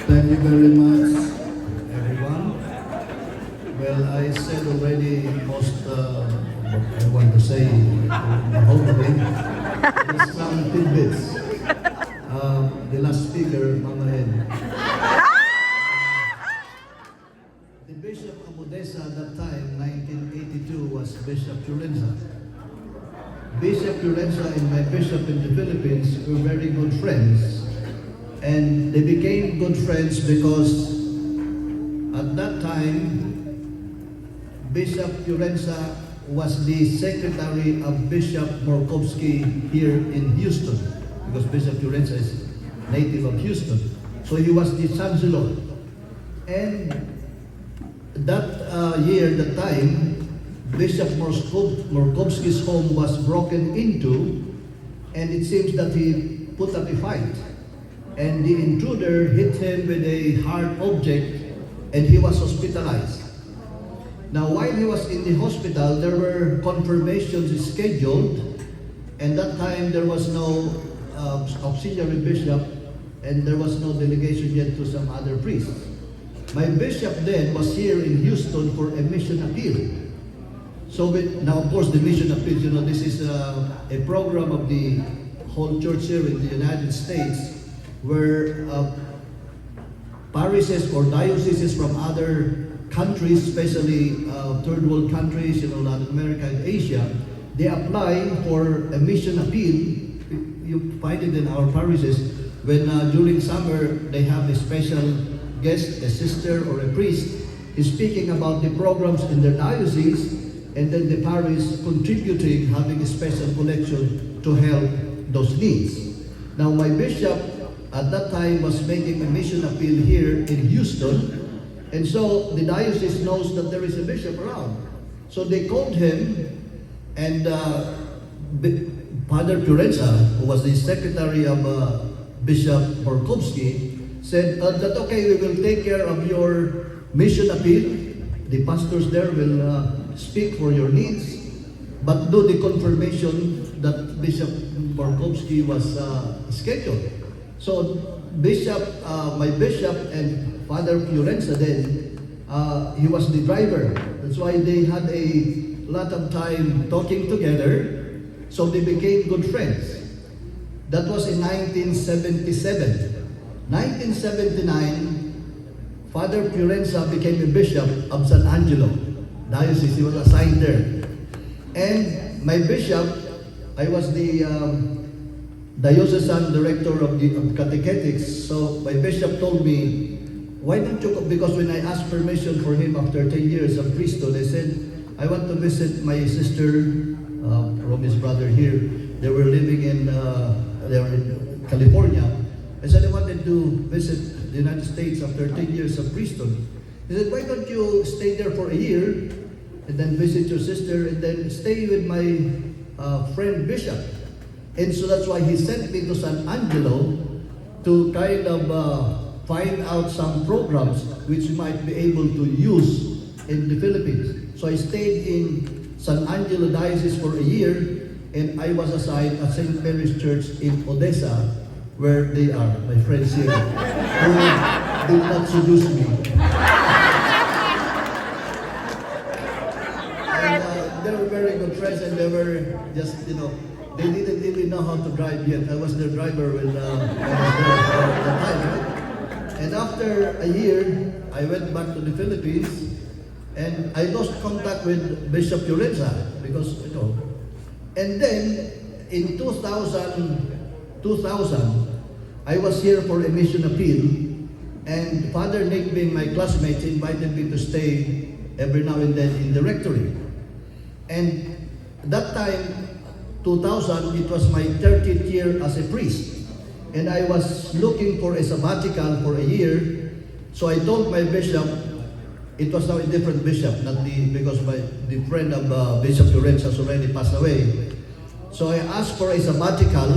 Thank you very much, everyone. Well, I said already most what I want to say the whole thing. Just some tidbits. The last speaker, Mama Ed. The Bishop of Odessa at that time, 1982, was Bishop Chulenza. Bishop Chulenza and my bishop in the Philippines were very good friends. And they became good friends because at that time, Bishop Chulenza was the secretary of Bishop Morkowski here in Houston, because Bishop Chulenza is native of Houston. So he was the chancellor. And that year, that time, Bishop Morkowski's home was broken into, and it seems that he put up a fight. And the intruder hit him with a hard object, and he was hospitalized. Now, while he was in the hospital, there were confirmations scheduled, and that time there was no auxiliary bishop, and there was no delegation yet to some other priests. My bishop then was here in Houston for a mission appeal. So now, of course, the mission appeal, this is a program of the whole church here in the United States, where parishes or dioceses from other countries, especially third world countries, Latin America and Asia, they apply for a mission appeal. You find it in our parishes when during summer they have a special guest, a sister or a priest, is speaking about the programs in their diocese, and then the parish contributing, having a special collection to help those needs. Now, my bishop at that time was making a mission appeal here in Houston, and so the diocese knows that there is a bishop around. So they called him, and Father Chulenza, who was the secretary of Bishop Morkowski, said that okay, we will take care of your mission appeal. The pastors there will speak for your needs, but do the confirmation that Bishop Morkowski was scheduled. So my bishop and Father Chulenza then, he was the driver. That's why they had a lot of time talking together. So they became good friends. That was in 1977. 1979, Father Chulenza became a bishop of San Angelo Diocese. He was assigned there. And my bishop, I was the diocesan director of catechetics. So my bishop told me, why don't you, because when I asked permission for him after 10 years of priesthood, I said, I want to visit my sister, from his brother here. They were living in California. I said, I wanted to visit the United States after 10 years of priesthood. He said, why don't you stay there for a year and then visit your sister and then stay with my friend bishop? And so that's why he sent me to San Angelo to kind of find out some programs which we might be able to use in the Philippines. So I stayed in San Angelo Diocese for a year, and I was assigned at St. Mary's Church in Odessa, where they are, my friends here, who did not seduce me. And they were very good friends, and they were just, they didn't even know how to drive yet. I was their driver when I was there for the time. Right? And after a year, I went back to the Philippines, and I lost contact with Bishop Chulenza because, And then, in 2000, I was here for a mission appeal, and Father Nick, being my classmate, invited me to stay every now and then in the rectory. And that time, 2000, it was my 30th year as a priest. And I was looking for a sabbatical for a year. So I told my bishop, it was now a different bishop, because the friend of Bishop Chulenza has already passed away. So I asked for a sabbatical,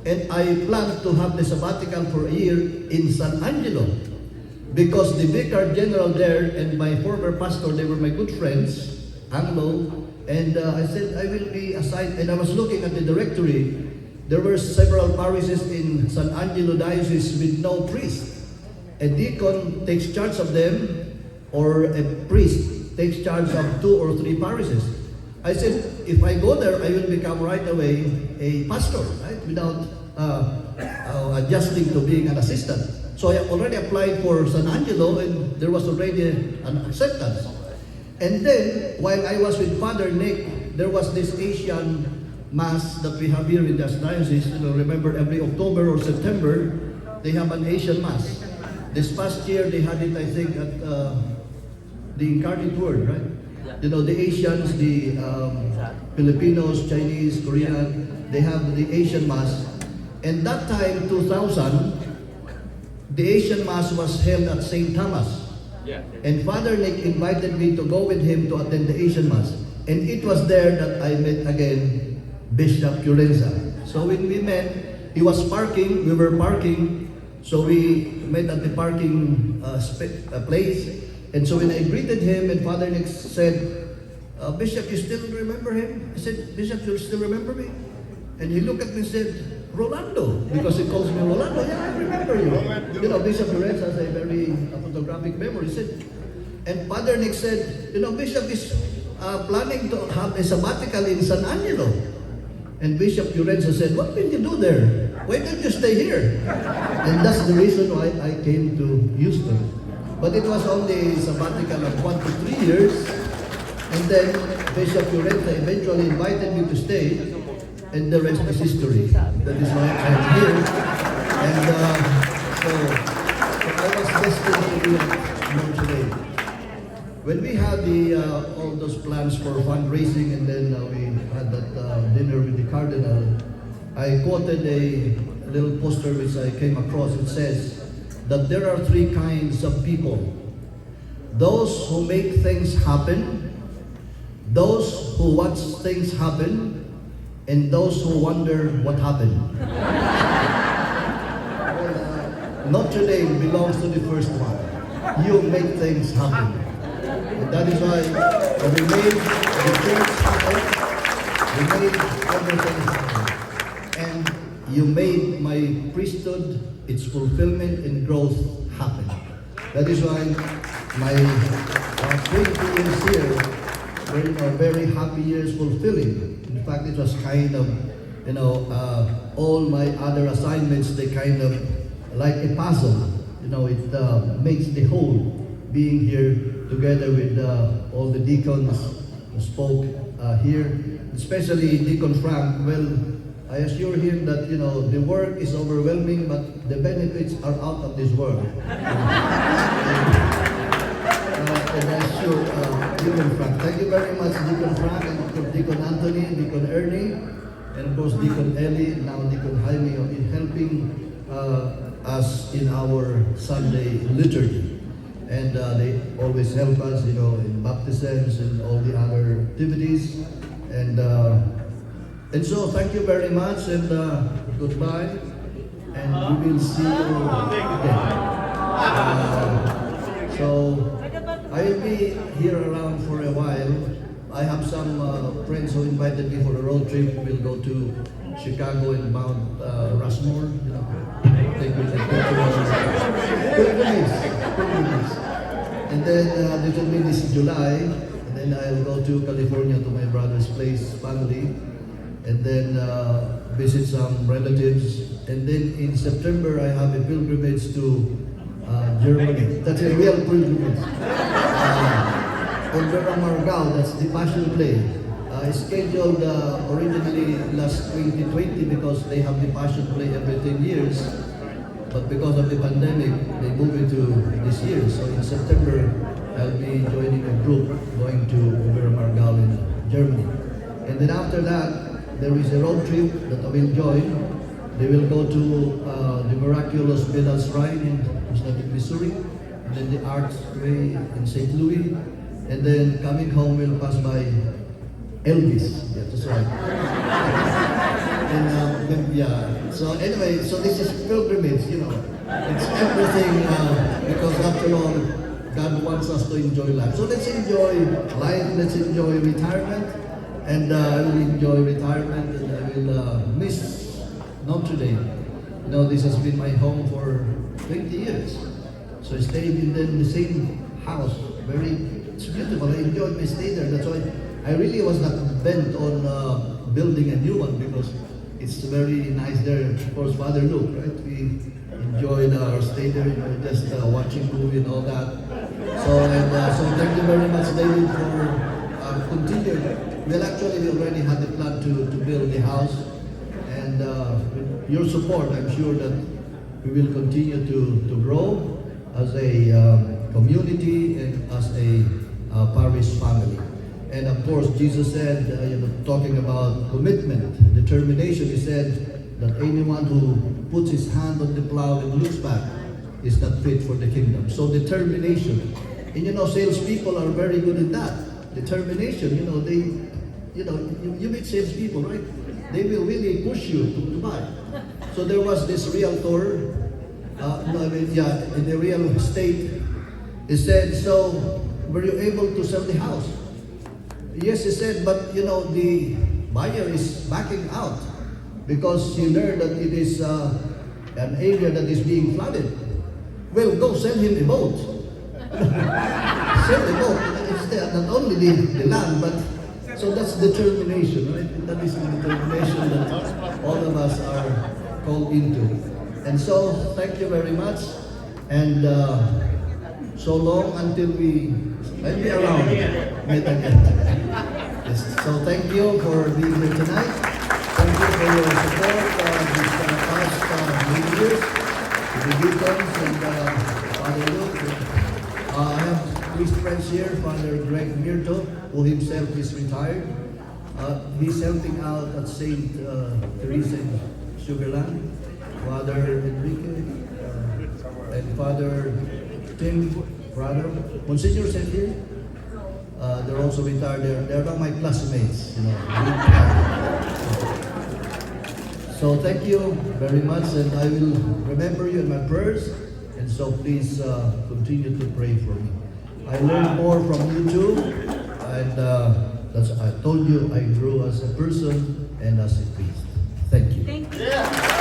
and I planned to have the sabbatical for a year in San Angelo, because the Vicar General there and my former pastor, they were my good friends, Anglo, and I said I will be assigned, and I was looking at the directory. There were several parishes in San Angelo Diocese with no priest. a deacon takes charge of them, or a priest takes charge of 2 or 3 parishes. I said, if I go there, I will become right away a pastor, right? Without adjusting to being an assistant. So I already applied for San Angelo, and there was already an acceptance. And then, while I was with Father Nick, there was this Asian Mass that we have here in the diocese. You know, remember, every October or September, they have an Asian Mass. This past year, they had it, I think, at the Incarnate Word, right? You know, the Asians, the Filipinos, Chinese, Korean, they have the Asian Mass. And that time, 2000, the Asian Mass was held at St. Thomas. Yeah. And Father Nick invited me to go with him to attend the Asian Mass. And it was there that I met again Bishop Curenza. So when we met, he was parking, we were parking, so we met at the parking place. And so when I greeted him, and Father Nick said, Bishop, you still remember him? I said, Bishop, you still remember me? And he looked at me and said, Rolando, because he calls me Rolando. Yeah, I remember you. You know, Bishop Lorenz has a very photographic memory. He said, and Father Nick said, you know, Bishop is planning to have a sabbatical in San Angelo. And Bishop Lorenzo said, what will you do there? Why don't you stay here? And that's the reason why I came to Houston. But it was only a sabbatical of 1 to 3 years. And then Bishop Lorenzo eventually invited me to stay. And the rest is history. That is why I'm here. And so I was destined to be at today. When we had all those plans for fundraising, and then we had that dinner with the Cardinal, I quoted a little poster which I came across. It says that there are 3 kinds of people: those who make things happen, those who watch things happen, and those who wonder what happened. Notre Dame belongs to the first one. You make things happen. And that is why we made the church happen. We made everything happen. And you made my priesthood, its fulfillment and growth happen. That is why my 20 years here were very happy years, fulfilling. In fact, it was kind of, all my other assignments, they kind of like a puzzle. You know, it makes the whole, being here together with all the deacons who spoke here, especially Deacon Frank. Well, I assure him that, the work is overwhelming, but the benefits are out of this world. And I assure Deacon Frank. Thank you very much, Deacon Frank, and Deacon Anthony, Deacon Ernie, and of course Deacon Ellie, now Deacon Jaime, in helping us in our Sunday liturgy. And they always help us, in baptisms and all the other activities. And so thank you very much, and goodbye, and we will see you again. So I will be here around for a while. I have some friends who invited me for a road trip. We'll go to Chicago and Mount Rushmore. Take me to pilgrimage. And then they told me this is July. And then I'll go to California to my brother's place, family. And then visit some relatives. And then in September, I have a pilgrimage to Germany. That's a real pilgrimage. Margao, that's the Passion Play. Scheduled originally last 2020 because they have the Passion Play every 10 years. But because of the pandemic, they moved it to this year. So in September, I'll be joining a group going to Margao in Germany. And then after that, there is a road trip that I will join. They will go to the miraculous Bedal Shrine in Missouri, and then the Archway in St. Louis, and then coming home we'll pass by Elvis. Yeah, that's right. And so anyway, so this is pilgrimage, It's everything because after all, God wants us to enjoy life. So let's enjoy life, let's enjoy retirement, and I will enjoy retirement, and I will miss Notre Dame. This has been my home for 20 years. So I stayed in the same house. It's beautiful. I enjoyed my stay there. That's why I really was not bent on building a new one because it's very nice there. Of course, Father Luke, right? We enjoyed our stay there, just watching movie and all that. So thank you very much, David, for continuing. Well, actually, we already had the plan to build the house, and with your support, I'm sure that we will continue to grow as a community and as a parish family. And of course, Jesus said, talking about commitment, determination, he said that anyone who puts his hand on the plow and looks back is not fit for the kingdom. So determination. And salespeople are very good at that. Determination, you meet salespeople, right? They will really push you to buy. So there was this realtor, in the real estate, he said, so were you able to sell the house? Yes, he said, but the buyer is backing out because he learned that it is an area that is being flooded. Well, go sell him a boat. Sell a boat. It's not only the land, but so that's determination, right? That is the determination that all of us are called into. And so, thank you very much. And so long until I'll be around. Meet again. Yes. So thank you for being here tonight. Thank you for your support these past many years. To the deacons and Father Luke. I have three friends here, Father Greg Mirto, who himself is retired. He's helping out at St. Teresa in Sugarland. Father Enrique and Father Tim Prado. Monsignor sent here. They're also retired. They're not my classmates, So thank you very much, and I will remember you in my prayers. And so please continue to pray for me. I learned more from you too, and I told you I grew as a person and as a priest. Thank you. Thank you.